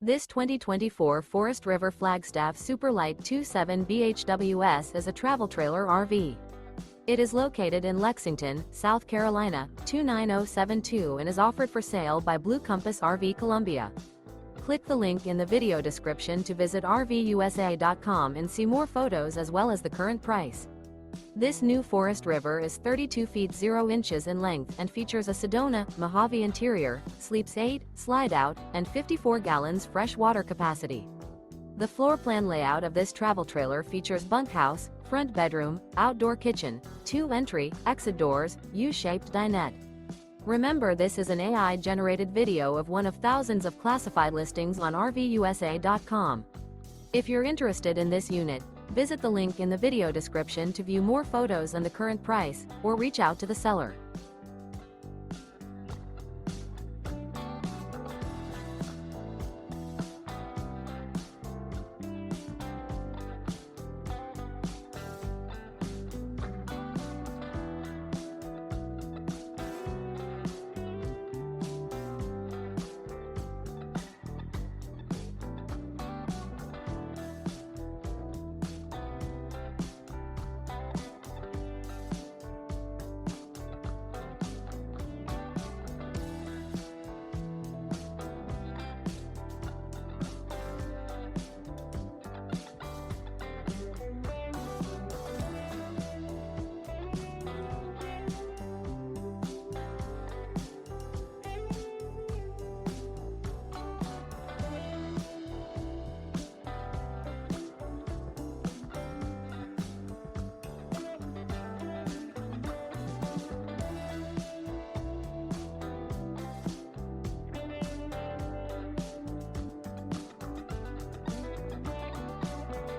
This 2024 Forest River Flagstaff Super Lite 27 BHWS is a travel trailer RV. It is located in Lexington, South Carolina, 29072 and is offered for sale by Blue Compass RV Columbia. Click the link in the video description to visit RVUSA.com and see more photos as well as the current price. This new Forest River is 32 feet 0 inches in length and features a Sedona, Mohave interior, sleeps 8, Slideout, and 54 gallons fresh water capacity. The floor plan layout of this travel trailer features bunkhouse, front bedroom, outdoor kitchen, 2 entry, exit doors, U-shaped dinette. Remember, this is an AI-generated video of one of thousands of classified listings on RVUSA.com. If you're interested in this unit, visit the link in the video description to view more photos and the current price, or reach out to the seller.